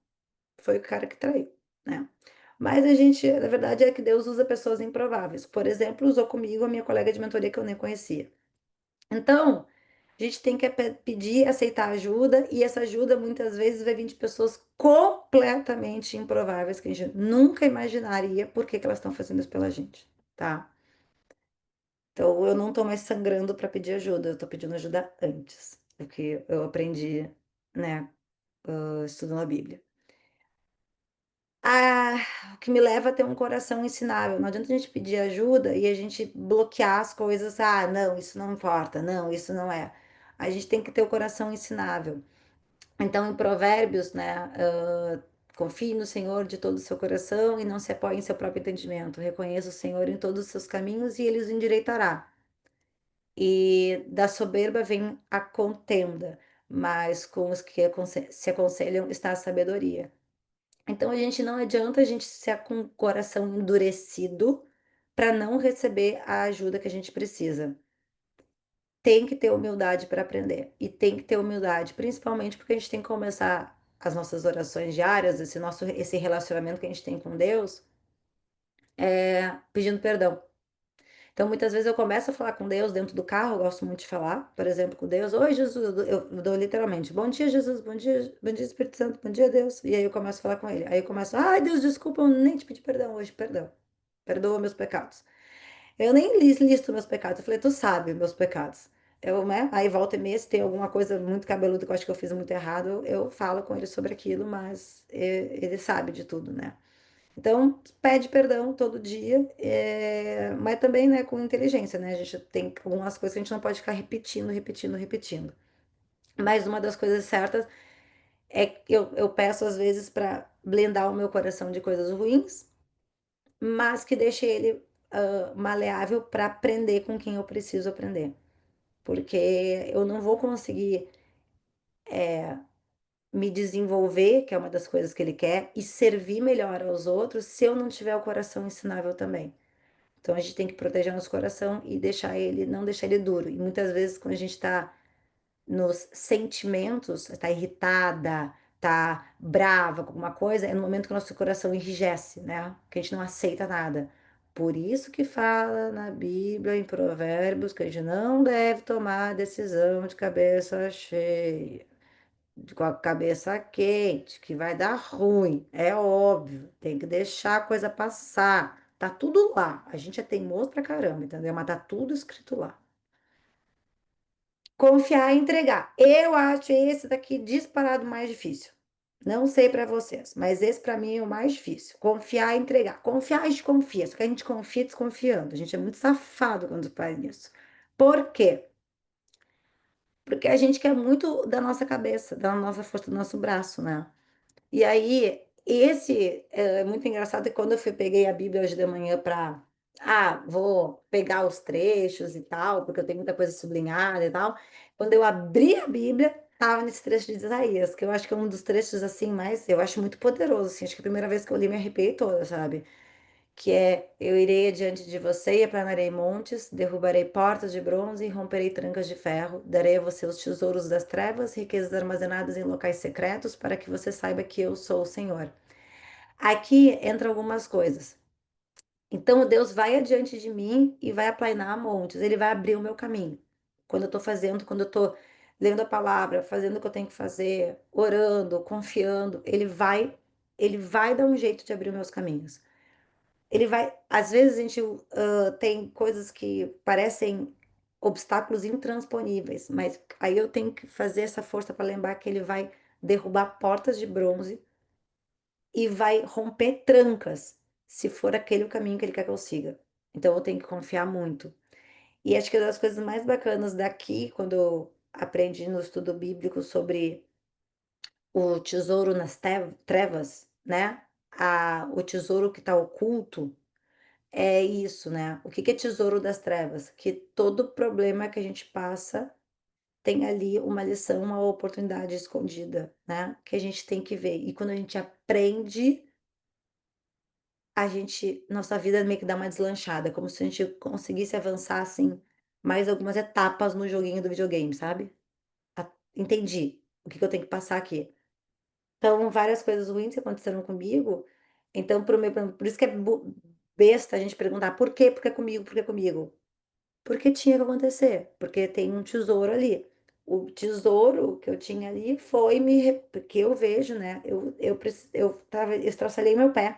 foi o cara que traiu, né? Mas a gente, na verdade, é que Deus usa pessoas improváveis. Por exemplo, usou comigo a minha colega de mentoria que eu nem conhecia. Então, a gente tem que pedir, aceitar ajuda, e essa ajuda muitas vezes vai vir de pessoas completamente improváveis, que a gente nunca imaginaria por que que elas estão fazendo isso pela gente, tá? Então, eu não tô mais sangrando para pedir ajuda, eu tô pedindo ajuda antes, porque eu aprendi, né, estudando a Bíblia. Ah, o que me leva a ter um coração ensinável. Não adianta a gente pedir ajuda e a gente bloquear as coisas. Ah, não, isso não importa. Não, isso não é. A gente tem que ter o coração ensinável. Então, em Provérbios, né? Confie no Senhor de todo o seu coração e não se apoie em seu próprio entendimento. Reconheça o Senhor em todos os seus caminhos e ele os endireitará. E da soberba vem a contenda, mas com os que se aconselham está a sabedoria. Então a gente não adianta a gente ser com o coração endurecido para não receber a ajuda que a gente precisa. Tem que ter humildade para aprender e tem que ter humildade, principalmente porque a gente tem que começar as nossas orações diárias, esse relacionamento que a gente tem com Deus, pedindo perdão. Então, muitas vezes eu começo a falar com Deus dentro do carro, eu gosto muito de falar, por exemplo, com Deus, oi Jesus, eu dou literalmente, bom dia Jesus, bom dia Espírito Santo, bom dia Deus, e aí eu começo a falar com ele, aí eu começo, ai Deus, desculpa, eu nem te pedi perdão hoje, perdão, perdoa meus pecados. Eu nem listo meus pecados, eu falei, tu sabe meus pecados. Eu, né? Aí volta e meia, se tem alguma coisa muito cabeluda que eu acho que eu fiz muito errado, eu falo com ele sobre aquilo, mas ele sabe de tudo, né? Então, pede perdão todo dia, mas também, né, com inteligência, né? A gente tem algumas coisas que a gente não pode ficar repetindo, repetindo, repetindo. Mas uma das coisas certas é que eu peço às vezes para blindar o meu coração de coisas ruins, mas que deixe ele maleável para aprender com quem eu preciso aprender. Porque eu não vou conseguir me desenvolver, que é uma das coisas que ele quer, e servir melhor aos outros se eu não tiver o coração ensinável também. Então a gente tem que proteger nosso coração e deixar ele, não deixar ele duro. E muitas vezes, quando a gente está nos sentimentos, está irritada, está brava com alguma coisa, é no momento que o nosso coração enrijece, né? Que a gente não aceita nada. Por isso que fala na Bíblia, em Provérbios, que a gente não deve tomar decisão de cabeça cheia, com a cabeça quente, que vai dar ruim. É óbvio, tem que deixar a coisa passar. Tá tudo lá. A gente é teimoso pra caramba, entendeu? Mas tá tudo escrito lá. Confiar e entregar. Eu acho esse daqui disparado mais difícil. Não sei pra vocês, mas esse pra mim é o mais difícil. Confiar e entregar. Confiar, a gente confia, só que a gente confia desconfiando. A gente é muito safado quando faz isso. Por quê? Porque a gente quer muito da nossa cabeça, da nossa força do nosso braço, né? E aí, esse é muito engraçado que quando peguei a Bíblia hoje de manhã para, vou pegar os trechos e tal, porque eu tenho muita coisa sublinhada e tal. Quando eu abri a Bíblia, tava nesse trecho de Isaías, que eu acho que é um dos trechos assim mais, eu acho muito poderoso, assim, acho que a primeira vez que eu li me arrepiei toda, sabe? Que é: eu irei adiante de você e aplanarei montes, derrubarei portas de bronze e romperei trancas de ferro, darei a você os tesouros das trevas, riquezas armazenadas em locais secretos, para que você saiba que eu sou o Senhor. Aqui entra algumas coisas. Então Deus vai adiante de mim e vai aplainar montes, ele vai abrir o meu caminho. Quando eu estou fazendo, quando eu estou lendo a palavra, fazendo o que eu tenho que fazer, orando, confiando, ele vai dar um jeito de abrir os meus caminhos. Ele vai, às vezes a gente tem coisas que parecem obstáculos intransponíveis, mas aí eu tenho que fazer essa força para lembrar que ele vai derrubar portas de bronze e vai romper trancas, se for aquele o caminho que ele quer que eu siga. Então eu tenho que confiar muito. E acho que uma das coisas mais bacanas daqui, quando eu aprendi no estudo bíblico sobre o tesouro nas trevas, né? O tesouro que está oculto. É isso, né? O que que é tesouro das trevas? Que todo problema que a gente passa tem ali uma lição, uma oportunidade escondida, né? Que a gente tem que ver. E quando a gente aprende, nossa vida meio que dá uma deslanchada, como se a gente conseguisse avançar assim mais algumas etapas no joguinho do videogame, sabe? Entendi o que que eu tenho que passar aqui. Então, várias coisas ruins que aconteceram comigo. Então, por isso que é besta a gente perguntar por quê? Por que comigo? Por que comigo? Porque tinha que acontecer, porque tem um tesouro ali. O tesouro que eu tinha ali foi porque eu vejo, né? Eu estraçalhei meu pé.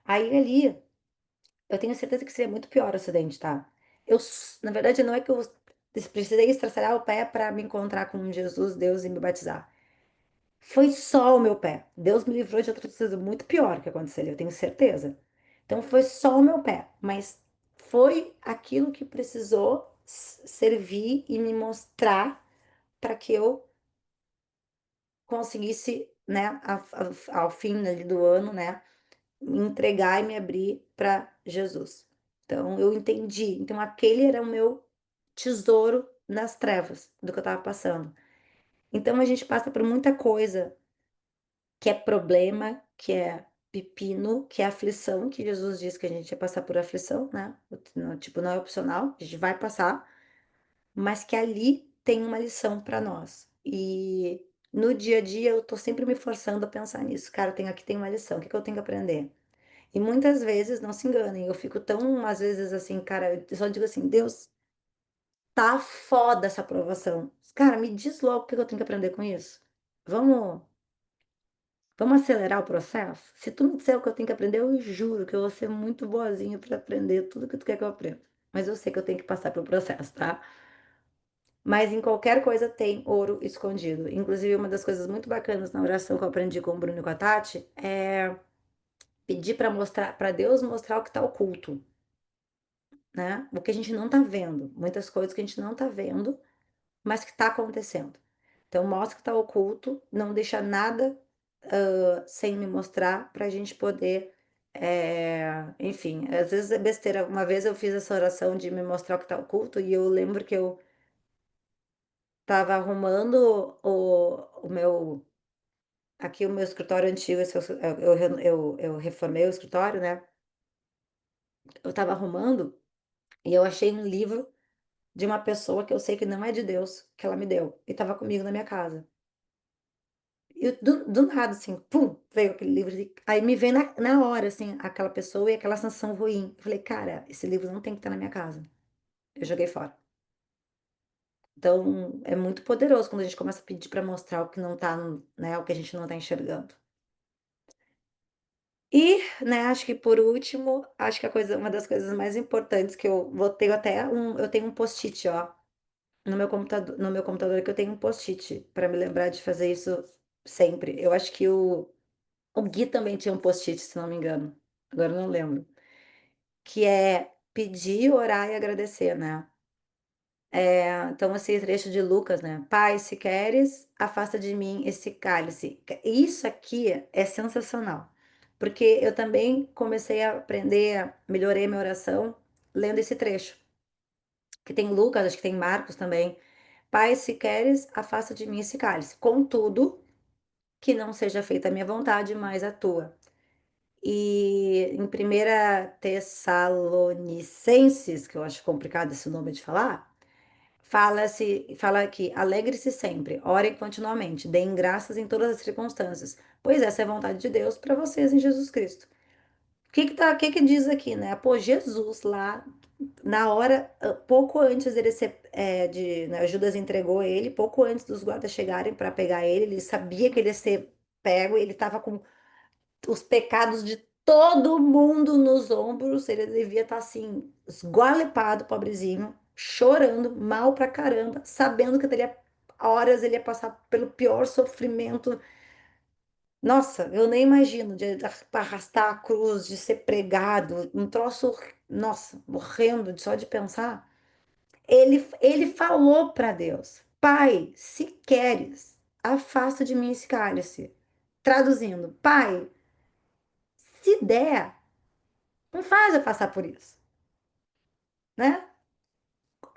Aí ali, eu tenho certeza que seria muito pior o acidente, tá? Na verdade, não é que eu precisei estraçalhar o pé para me encontrar com Jesus, Deus e me batizar. Foi só o meu pé. Deus me livrou de outra coisa muito pior que aconteceu ali, eu tenho certeza. Então foi só o meu pé, mas foi aquilo que precisou servir e me mostrar para que eu conseguisse, né, ao fim ali do ano, né, me entregar e me abrir para Jesus. Então eu entendi. Então aquele era o meu tesouro nas trevas do que eu estava passando. Então a gente passa por muita coisa que é problema, que é pepino, que é aflição, que Jesus disse que a gente ia passar por aflição, né? Tipo, não é opcional, a gente vai passar, mas que ali tem uma lição para nós. E no dia a dia eu tô sempre me forçando a pensar nisso. Cara, aqui tem uma lição, o que que eu tenho que aprender? E muitas vezes, não se enganem, eu fico tão, às vezes, assim, cara, eu só digo assim, Deus, tá foda essa aprovação. Cara, me diz logo o que eu tenho que aprender com isso. Vamos, vamos acelerar o processo? Se tu me disser o que eu tenho que aprender, eu juro que eu vou ser muito boazinha para aprender tudo que tu quer que eu aprenda. Mas eu sei que eu tenho que passar pelo processo, tá? Mas em qualquer coisa tem ouro escondido. Inclusive, uma das coisas muito bacanas na oração que eu aprendi com o Bruno e com a Tati é pedir para mostrar, para Deus mostrar o que está oculto, né? O que a gente não tá vendo, muitas coisas que a gente não tá vendo, mas que tá acontecendo. Então, mostra que tá oculto, não deixa nada sem me mostrar para a gente poder, enfim, às vezes é besteira. Uma vez eu fiz essa oração de me mostrar o que tá oculto e eu lembro que eu tava arrumando o meu, aqui o meu escritório antigo, eu reformei o escritório, né? Eu tava arrumando e eu achei um livro de uma pessoa que eu sei que não é de Deus, que ela me deu, e estava comigo na minha casa. E do nada, assim, pum, veio aquele livro. Aí me veio na hora, assim, aquela pessoa e aquela sensação ruim. Eu falei, cara, esse livro não tem que estar na minha casa. Eu joguei fora. Então, é muito poderoso quando a gente começa a pedir para mostrar o que não tá, né, o que a gente não tá enxergando. E, né, acho que por último, acho que uma das coisas mais importantes que eu vou ter eu tenho um post-it, ó, no meu computador que eu tenho um post-it para me lembrar de fazer isso sempre. Eu acho que o Gui também tinha um post-it, se não me engano. Agora eu não lembro. Que é pedir, orar e agradecer, né? Então, esse trecho de Lucas, né? Pai, se queres, afasta de mim esse cálice. Isso aqui é sensacional. Porque eu também comecei a aprender, melhorei minha oração lendo esse trecho. Que tem Lucas, acho que tem Marcos também. Pai, se queres, afasta de mim esse cálice. Contudo, que não seja feita a minha vontade, mas a tua. E em primeira Tessalonicenses, que eu acho complicado esse nome de falar, fala aqui, alegre-se sempre, orem continuamente, deem graças em todas as circunstâncias, pois essa é a vontade de Deus para vocês em Jesus Cristo. O que que diz aqui, né? Pô, Jesus lá, na hora, pouco antes dele ser, né, Judas entregou ele, pouco antes dos guardas chegarem para pegar ele sabia que ele ia ser pego, ele estava com os pecados de todo mundo nos ombros, ele devia estar assim, esgualepado, pobrezinho, chorando, mal pra caramba, sabendo que teria horas ele ia passar pelo pior sofrimento. Nossa, eu nem imagino de arrastar a cruz, de ser pregado, um troço, nossa, morrendo só de pensar. Ele falou para Deus: Pai, se queres, afasta de mim esse cálice. Traduzindo, Pai, se der, não faz eu passar por isso, né?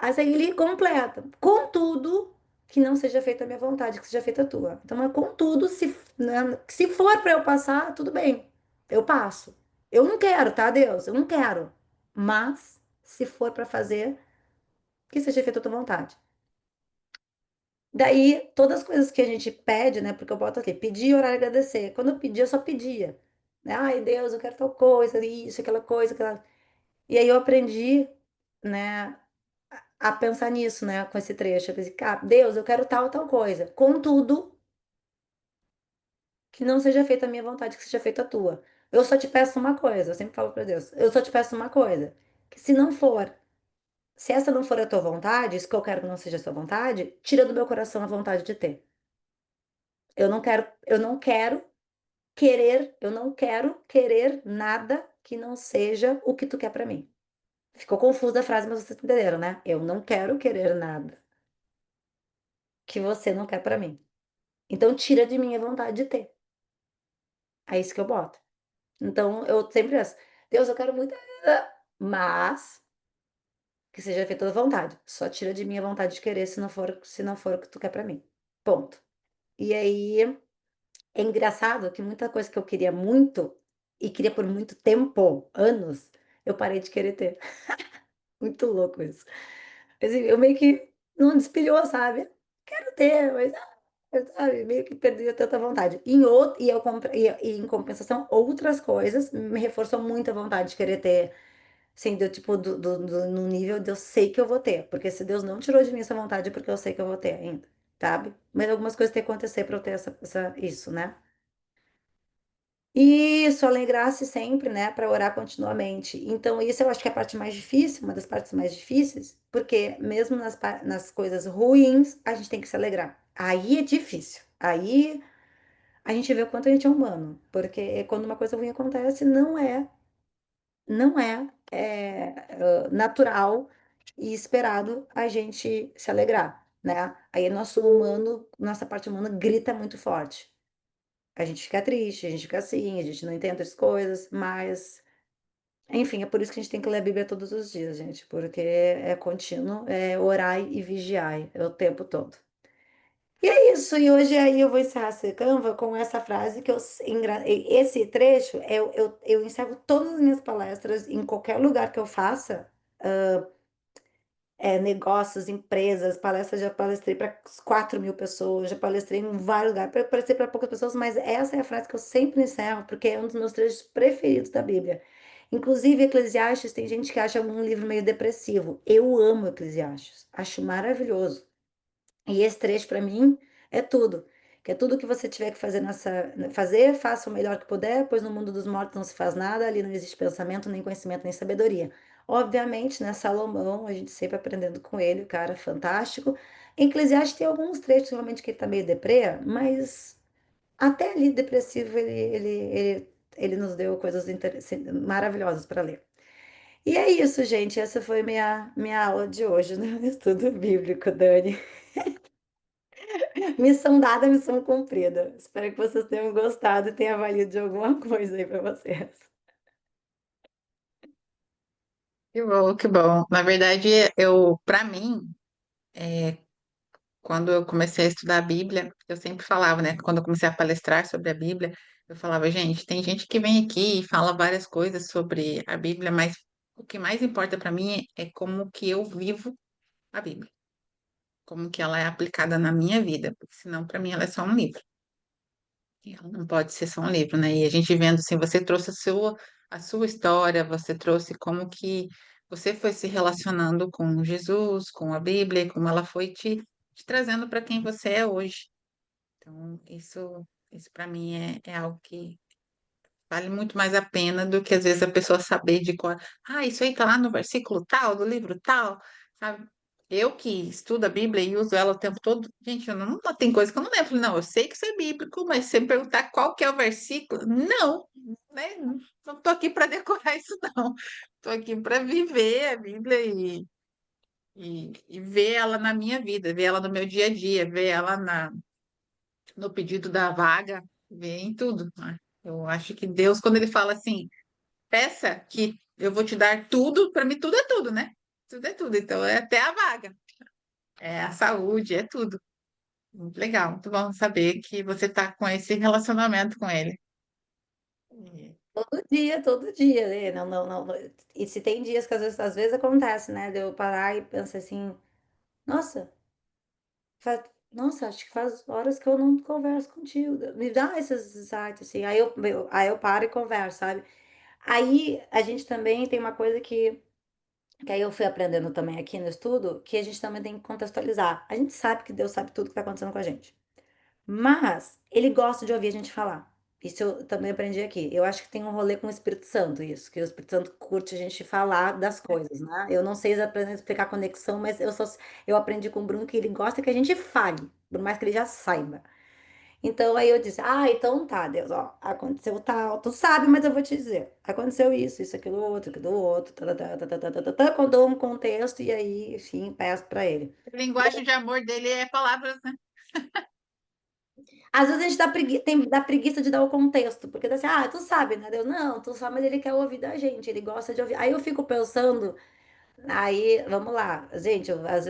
Aí ele completa. Contudo, que não seja feita a minha vontade, que seja feita a tua. Então, mas contudo, né, se for para eu passar, tudo bem. Eu passo. Eu não quero, tá, Deus? Eu não quero. Mas, se for para fazer, que seja feita a tua vontade. Daí, todas as coisas que a gente pede, né? Porque eu boto aqui, pedir, orar e agradecer. Quando eu pedia, eu só pedia. Né? Ai, Deus, eu quero tal coisa, isso, aquela coisa, aquela. E aí eu aprendi, né, a pensar nisso, né, com esse trecho. Eu pensei, cara, Deus, eu quero tal, tal coisa. Contudo, que não seja feita a minha vontade, que seja feita a tua. Eu só te peço uma coisa, eu sempre falo para Deus, eu só te peço uma coisa, que se não for, se essa não for a tua vontade, isso que eu quero que não seja a sua vontade, tira do meu coração a vontade de ter. Eu não quero querer nada que não seja o que tu quer para mim. Ficou confusa a frase, mas vocês entenderam, né? Eu não quero querer nada que você não quer para mim. Então tira de mim a vontade de ter. É isso que eu boto. Então eu sempre penso, Deus, eu quero muito, mas que seja feita a tua vontade. Só tira de mim a vontade de querer se não for o que tu quer pra mim. Ponto. E aí é engraçado que muita coisa que eu queria muito e queria por muito tempo, anos, eu parei de querer ter. Muito louco isso. Assim, eu meio que não despilhou, sabe? Quero ter, mas, sabe, meio que perdi tanta vontade. E em compensação, outras coisas me reforçam muito a vontade de querer ter, assim, tipo, no nível de eu sei que eu vou ter. Porque se Deus não tirou de mim essa vontade, é porque eu sei que eu vou ter ainda, sabe? Mas algumas coisas têm que acontecer pra eu ter isso, né? Isso, alegrar-se sempre, né, para orar continuamente. Então, isso eu acho que é a parte mais difícil, uma das partes mais difíceis, porque mesmo nas coisas ruins, a gente tem que se alegrar. Aí é difícil. Aí a gente vê o quanto a gente é humano, porque quando uma coisa ruim acontece, não é natural e esperado a gente se alegrar, né? Aí nosso humano, nossa parte humana grita muito forte. A gente fica triste, a gente fica assim, a gente não entende as coisas, mas, enfim, é por isso que a gente tem que ler a Bíblia todos os dias, gente, porque é contínuo, é orai e vigiai, é o tempo todo. E é isso, e hoje aí eu vou encerrar esse Canva com essa frase que esse trecho, eu encerro todas as minhas palestras em qualquer lugar que eu faça, negócios, empresas, palestras, já palestrei para 4.000 pessoas, já palestrei em vários lugares, palestrei para poucas pessoas, mas essa é a frase que eu sempre encerro, porque é um dos meus trechos preferidos da Bíblia. Inclusive, Eclesiastes, tem gente que acha um livro meio depressivo. Eu amo Eclesiastes, acho maravilhoso. E esse trecho para mim é tudo. Que é tudo que você tiver que fazer fazer, faça o melhor que puder, pois no mundo dos mortos não se faz nada, ali não existe pensamento, nem conhecimento, nem sabedoria. Obviamente, né, Salomão, a gente sempre aprendendo com ele, o cara fantástico. Em Eclesiastes tem alguns trechos realmente que ele tá meio deprê, mas até ali depressivo ele nos deu coisas maravilhosas para ler. E é isso, gente. Essa foi minha aula de hoje, né? Estudo bíblico, Dani. Missão dada, missão cumprida. Espero que vocês tenham gostado e tenha valido de alguma coisa aí para vocês. Que bom, que bom. Na verdade, para mim, quando eu comecei a estudar a Bíblia, eu sempre falava, né? Quando eu comecei a palestrar sobre a Bíblia, eu falava, gente, tem gente que vem aqui e fala várias coisas sobre a Bíblia, mas o que mais importa para mim é como que eu vivo a Bíblia, como que ela é aplicada na minha vida, porque senão para mim ela é só um livro. E ela não pode ser só um livro, né? E a gente vendo assim, você trouxe a sua história, você trouxe como que você foi se relacionando com Jesus, com a Bíblia, e como ela foi te trazendo para quem você é hoje. Então, isso para mim é algo que vale muito mais a pena do que às vezes a pessoa saber de qual. Ah, isso aí tá lá no versículo tal, do livro tal, sabe? Eu que estudo a Bíblia e uso ela o tempo todo, gente, eu não tem coisa que eu não lembro. Não, eu sei que isso é bíblico, mas se você me perguntar qual que é o versículo, não, né? Não tô aqui para decorar isso, não. Tô aqui para viver a Bíblia e ver ela na minha vida, ver ela no meu dia a dia, ver ela no pedido da vaga, ver em tudo, né? Eu acho que Deus, quando ele fala assim, peça que eu vou te dar tudo, para mim tudo é tudo, né? Tudo é tudo. Então é até a vaga, é a saúde, é tudo. Muito legal, muito bom saber que você está com esse relacionamento com ele. Todo dia, né? Não, não, não. E se tem dias que às vezes acontece, né? De eu parar e pensar assim, nossa, nossa, acho que faz horas que eu não converso contigo. Me dá esses insights, assim. Aí eu paro e converso, sabe? Aí a gente também tem uma coisa que aí eu fui aprendendo também aqui no estudo, que a gente também tem que contextualizar. A gente sabe que Deus sabe tudo que está acontecendo com a gente. Mas ele gosta de ouvir a gente falar. Isso eu também aprendi aqui. Eu acho que tem um rolê com o Espírito Santo, isso, que o Espírito Santo curte a gente falar das coisas, né? Eu não sei exatamente explicar a conexão, mas eu aprendi com o Bruno que ele gosta que a gente fale, por mais que ele já saiba. Então aí eu disse: "Ah, então tá, Deus, ó, aconteceu tal, tu sabe, mas eu vou te dizer. Aconteceu isso, aquilo outro, tá, tá, tá, tá, tá, tá, tá, tá, contou um contexto e aí, enfim, peço pra ele. A linguagem de amor dele é palavras, né? Às vezes a gente dá preguiça de dar o contexto, porque dá assim, tu sabe, né? Deus, não, tu sabe, mas ele quer ouvir da gente, ele gosta de ouvir. Aí eu fico pensando Aí, vamos lá. Gente, às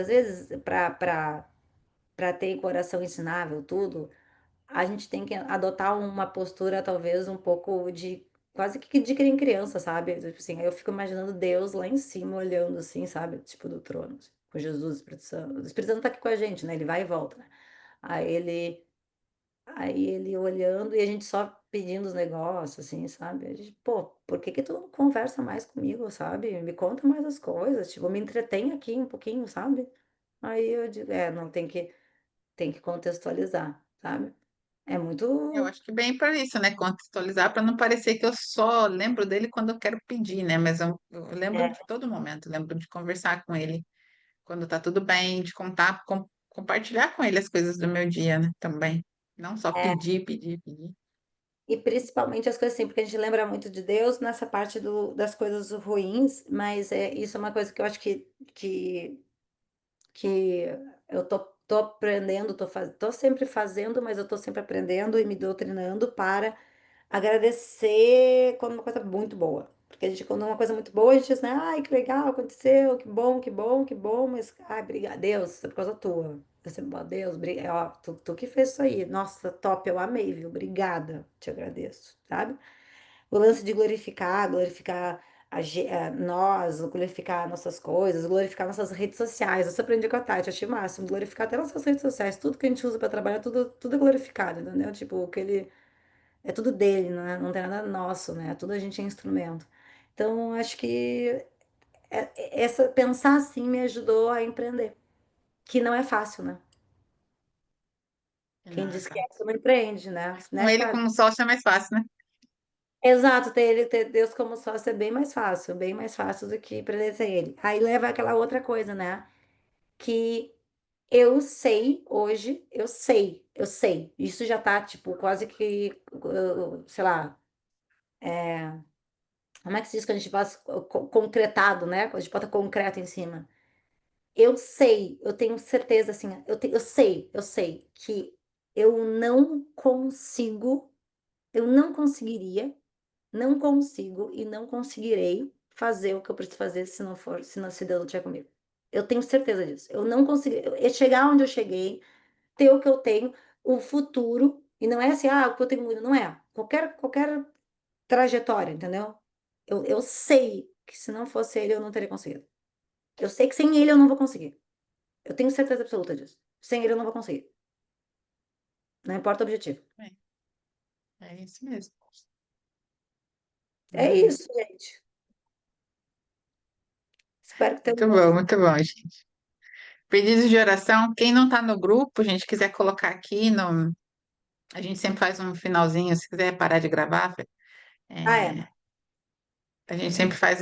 vezes para ter coração ensinável, tudo, a gente tem que adotar uma postura, talvez, um pouco de quase que de criança, sabe? Tipo assim, eu fico imaginando Deus lá em cima, olhando assim, sabe? Tipo do trono, assim, com Jesus, o Espírito Santo. O Espírito Santo tá aqui com a gente, né? Ele vai e volta, né? Aí ele, aí ele olhando e a gente só pedindo os negócios, assim, sabe? A gente, pô, por que que tu não conversa mais comigo, sabe? Me conta mais as coisas, tipo, me entretém aqui um pouquinho, sabe? Aí eu digo, não, tem que contextualizar, sabe? É Eu muito. acho que bem para isso, né? Contextualizar para não parecer que eu só lembro dele quando eu quero pedir, né? Mas eu lembro de todo momento, lembro de conversar com ele quando tá tudo bem, de contar, compartilhar com ele as coisas do meu dia, né? Também. Não só É, pedir, pedir, pedir. e principalmente as coisas assim, porque a gente lembra muito de Deus nessa parte das coisas ruins, mas isso é uma coisa que eu acho que eu tô aprendendo, tô sempre fazendo, mas eu tô sempre aprendendo e me doutrinando para agradecer quando uma coisa muito boa. Porque a gente, quando é uma coisa muito boa, a gente diz, né? Ai, que legal, aconteceu, que bom, que bom, que bom, mas, ai, obrigada, Deus, isso é por causa tua. Eu sempre falo, Deus, ó, tu que fez isso aí. Nossa, top, eu amei, viu? Obrigada, te agradeço, sabe? O lance de glorificar nós, glorificar nossas coisas, glorificar nossas redes sociais. Isso eu aprendi com a Tati, achei o máximo. Glorificar até nossas redes sociais. Tudo que a gente usa para trabalhar, tudo é glorificado, entendeu? Tipo, o que ele. É tudo dele, não tem nada nosso, né? Tudo a gente é instrumento. Então, acho que pensar assim me ajudou a empreender. Que não é fácil, né? Que Quem não é diz que é, fácil. que não empreende, né? Mas com Né, ele Thales? como sócio é mais fácil, né? Exato, ter Deus como sócio é bem mais fácil do que empreender sem ele. Aí leva aquela outra coisa, né? Que eu sei hoje, eu sei. Isso já tá, tipo, quase que, sei lá, como é que se diz que a gente faz concretado, né? Quando a gente bota concreto em cima. Eu sei, eu tenho certeza, assim, eu sei que eu não consigo, eu não conseguiria, não consigo e não conseguirei fazer o que eu preciso fazer se não for, se Deus não estiver comigo. Eu tenho certeza disso. Eu não consigo, chegar onde eu cheguei, ter o que eu tenho, o futuro, e não é assim, o que eu tenho muito, não é. Qualquer trajetória, entendeu? Eu sei que se não fosse ele, eu não teria conseguido. Eu sei que sem ele eu não vou conseguir. Eu tenho certeza absoluta disso. Sem ele eu não vou conseguir. Não importa o objetivo. É, é isso mesmo. É Ai, isso, gente. Espero que tenham muito bom, gente. Pedidos de oração, quem não está no grupo, gente, quiser colocar aqui no. A gente sempre faz um finalzinho, se quiser parar de gravar, Ah, é. a gente sempre faz